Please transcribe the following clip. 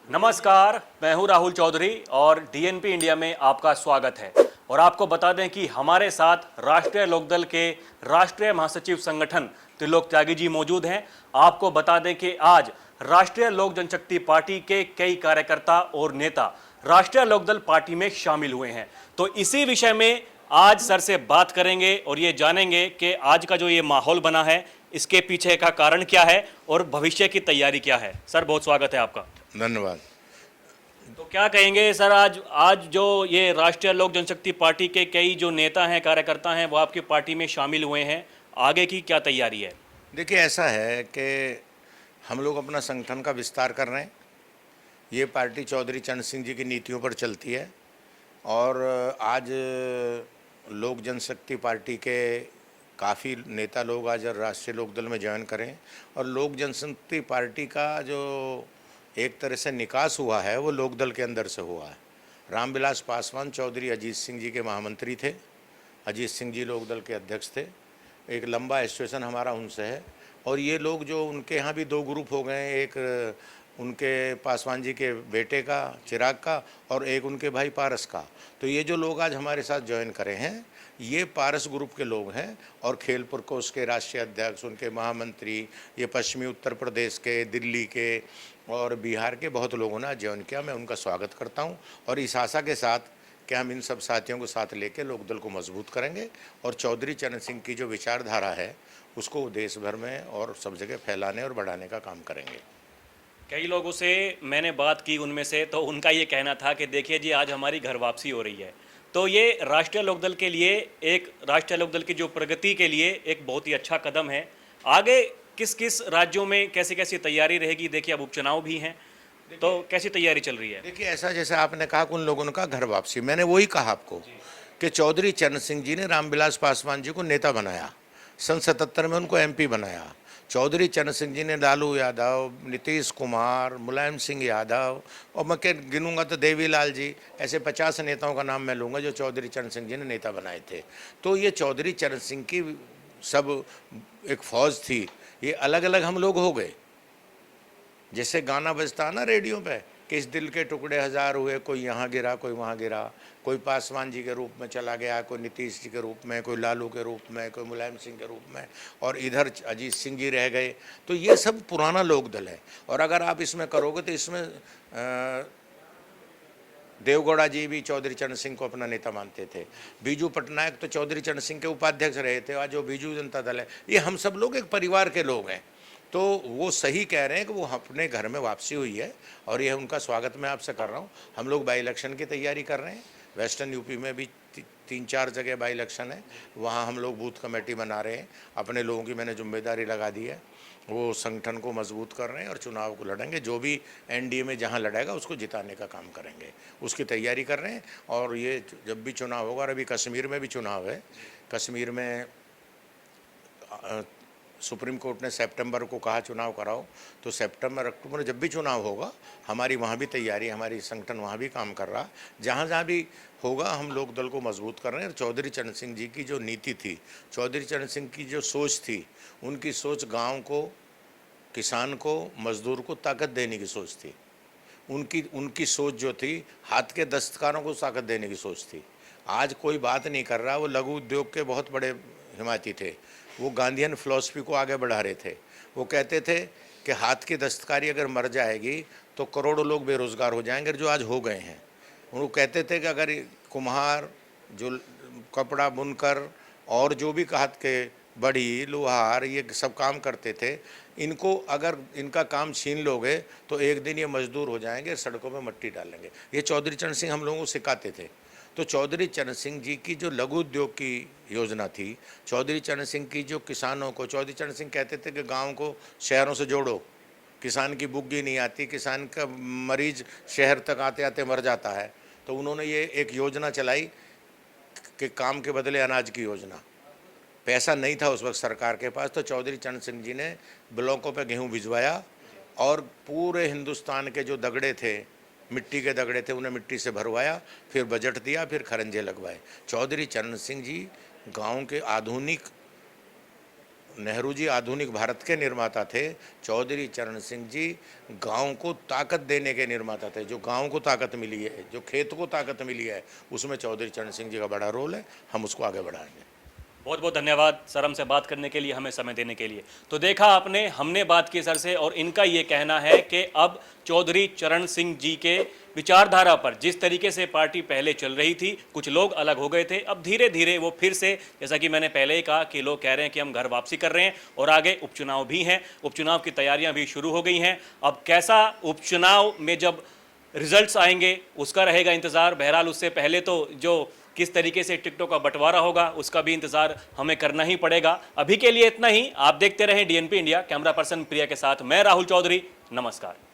नमस्कार, मैं हूं राहुल चौधरी और डीएनपी इंडिया में आपका स्वागत है। और आपको बता दें कि हमारे साथ राष्ट्रीय लोकदल के राष्ट्रीय महासचिव संगठन त्रिलोक त्यागी जी मौजूद हैं। आपको बता दें कि आज राष्ट्रीय लोक जनशक्ति पार्टी के कई कार्यकर्ता और नेता राष्ट्रीय लोकदल पार्टी में शामिल हुए हैं। तो इसी विषय में आज सर से बात करेंगे और ये जानेंगे कि आज का जो ये माहौल बना है इसके पीछे का कारण क्या है और भविष्य की तैयारी क्या है। सर, बहुत स्वागत है आपका। धन्यवाद। तो क्या कहेंगे सर, आज जो ये राष्ट्रीय लोक जनशक्ति पार्टी के कई जो नेता हैं, कार्यकर्ता हैं, वो आपकी पार्टी में शामिल हुए हैं, आगे की क्या तैयारी है? देखिए, ऐसा है कि हम लोग अपना संगठन का विस्तार कर रहे हैं। ये पार्टी चौधरी चरण सिंह जी की नीतियों पर चलती है और आज लोक जनशक्ति पार्टी के काफ़ी नेता लोग आज राष्ट्रीय लोकदल में ज्वाइन करें और लोक जनशक्ति पार्टी का जो एक तरह से निकास हुआ है वो लोकदल के अंदर से हुआ है। रामविलास पासवान चौधरी अजीत सिंह जी के महामंत्री थे, अजीत सिंह जी लोकदल के अध्यक्ष थे। एक लंबा एसोसिएशन हमारा उनसे है और ये लोग जो उनके यहाँ भी दो ग्रुप हो गए, एक उनके पासवान जी के बेटे का चिराग का और एक उनके भाई पारस का। तो ये जो लोग आज हमारे साथ ज्वाइन करे हैं ये पारस ग्रुप के लोग हैं और खेलपुर को उसके राष्ट्रीय अध्यक्ष, उनके महामंत्री, ये पश्चिमी उत्तर प्रदेश के, दिल्ली के और बिहार के बहुत लोगों ने ज्वाइन किया। मैं उनका स्वागत करता हूं और इस आशा के साथ कि हम इन सब साथियों को साथ लेकर लोकदल को मजबूत करेंगे और चौधरी चरण सिंह की जो विचारधारा है उसको देश भर में और सब जगह फैलाने और बढ़ाने का काम करेंगे। कई लोगों से मैंने बात की, उनमें से तो उनका ये कहना था कि देखिए जी, आज हमारी घर वापसी हो रही है, तो ये राष्ट्रीय लोकदल के लिए, एक राष्ट्रीय लोकदल की जो प्रगति के लिए एक बहुत ही अच्छा कदम है। आगे किस किस राज्यों में कैसी कैसी तैयारी रहेगी? देखिए, अब उपचुनाव भी हैं, तो कैसी तैयारी चल रही है? देखिए, ऐसा जैसे आपने कहा कि उन लोगों ने कहा घर वापसी, मैंने वही कहा आपको कि चौधरी चरण सिंह जी ने रामविलास पासवान जी को नेता बनाया, सन 77 में उनको एमपी बनाया। चौधरी चरण सिंह जी ने लालू यादव, नीतीश कुमार, मुलायम सिंह यादव और मैं गिनूंगा तो देवीलाल जी, ऐसे 50 नेताओं का नाम मैं लूँगा जो चौधरी चरण सिंह जी ने नेता बनाए थे। तो ये चौधरी चरण सिंह की सब एक फौज थी, ये अलग अलग हम लोग हो गए। जैसे गाना बजता है ना रेडियो पे कि इस दिल के टुकड़े हजार हुए, कोई यहाँ गिरा कोई वहाँ गिरा, कोई पासवान जी के रूप में चला गया, कोई नीतीश जी के रूप में, कोई लालू के रूप में, कोई मुलायम सिंह के रूप में और इधर अजीत सिंह जी रह गए। तो ये सब पुराना लोकदल है और अगर आप इसमें करोगे तो इसमें देवगौड़ा जी भी चौधरी चरण सिंह को अपना नेता मानते थे। बीजू पटनायक तो चौधरी चरण सिंह के उपाध्यक्ष रहे थे। आज जो बीजू जनता दल है, ये हम सब लोग एक परिवार के लोग हैं। तो वो सही कह रहे हैं कि वो अपने घर में वापसी हुई है और ये उनका स्वागत मैं आपसे कर रहा हूँ। हम लोग बाई इलेक्शन की तैयारी कर रहे हैं। वेस्टर्न यूपी में भी 3-4 जगह बाई इलेक्शन है, वहाँ हम लोग बूथ कमेटी बना रहे हैं। अपने लोगों की मैंने जिम्मेदारी लगा दी है, वो संगठन को मजबूत कर रहे हैं और चुनाव को लड़ेंगे। जो भी एनडीए में जहाँ लड़ेगा उसको जिताने का काम करेंगे, उसकी तैयारी कर रहे हैं। और ये जब भी चुनाव होगा, और अभी कश्मीर में भी चुनाव है, कश्मीर में सुप्रीम कोर्ट ने सितंबर को कहा चुनाव कराओ, तो सितंबर अक्टूबर जब भी चुनाव होगा हमारी वहाँ भी तैयारी, हमारी संगठन वहाँ भी काम कर रहा। जहाँ जहाँ भी होगा हम लोग दल को मजबूत कर रहे हैं। चौधरी चरण सिंह जी की जो नीति थी, चौधरी चरण सिंह की जो सोच थी, उनकी सोच गाँव को, किसान को, मजदूर को ताकत देने की सोच थी। उनकी सोच जो थी, हाथ के दस्तकारों को ताकत देने की सोच थी। आज कोई बात नहीं कर रहा, वो लघु उद्योग के बहुत बड़े हिमायती थे। वो गांधीयन फिलॉसफी को आगे बढ़ा रहे थे। वो कहते थे कि हाथ की दस्तकारी अगर मर जाएगी तो करोड़ों लोग बेरोज़गार हो जाएंगे, जो आज हो गए हैं। वो कहते थे कि अगर कुम्हार, जो कपड़ा बुनकर और जो भी हाथ के बड़ी, लोहार, ये सब काम करते थे, इनको अगर इनका काम छीन लोगे तो एक दिन ये मजदूर हो जाएंगे, सड़कों में मट्टी डालेंगे। ये चौधरी चरण सिंह हम लोगों को सिखाते थे। तो चौधरी चरण सिंह जी की जो लघु उद्योग की योजना थी, चौधरी चरण सिंह की जो किसानों को, चौधरी चरण सिंह कहते थे कि गांव को शहरों से जोड़ो, किसान की बुग्गी नहीं आती, किसान का मरीज शहर तक आते आते मर जाता है। तो उन्होंने ये एक योजना चलाई कि काम के बदले अनाज की योजना। पैसा नहीं था उस वक्त सरकार के पास, तो चौधरी चरण सिंह जी ने ब्लॉकों पे गेहूँ भिजवाया और पूरे हिंदुस्तान के जो दगड़े थे, मिट्टी के दगड़े थे, उन्हें मिट्टी से भरवाया, फिर बजट दिया, फिर खरंजे लगवाए। चौधरी चरण सिंह जी गांव के आधुनिक नेहरू जी आधुनिक भारत के निर्माता थे, चौधरी चरण सिंह जी गांव को ताकत देने के निर्माता थे। जो गांव को ताकत मिली है, जो खेत को ताकत मिली है, उसमें चौधरी चरण सिंह जी का बड़ा रोल है। हम उसको आगे बढ़ाएंगे। बहुत बहुत धन्यवाद सर हमसे बात करने के लिए, हमें समय देने के लिए। तो देखा आपने, हमने बात की सर से और इनका ये कहना है कि अब चौधरी चरण सिंह जी के विचारधारा पर जिस तरीके से पार्टी पहले चल रही थी, कुछ लोग अलग हो गए थे, अब धीरे धीरे वो फिर से, जैसा कि मैंने पहले ही कहा कि लोग कह रहे हैं कि हम घर वापसी कर रहे हैं और आगे उपचुनाव भी हैं, उपचुनाव की तैयारियां भी शुरू हो गई हैं। अब कैसा उपचुनाव में जब रिजल्ट्स आएंगे उसका रहेगा इंतज़ार। बहरहाल उससे पहले तो जो किस तरीके से टिकटों का बंटवारा होगा उसका भी इंतजार हमें करना ही पड़ेगा। अभी के लिए इतना ही। आप देखते रहें DNP इंडिया। कैमरा पर्सन प्रिया के साथ मैं राहुल चौधरी, नमस्कार।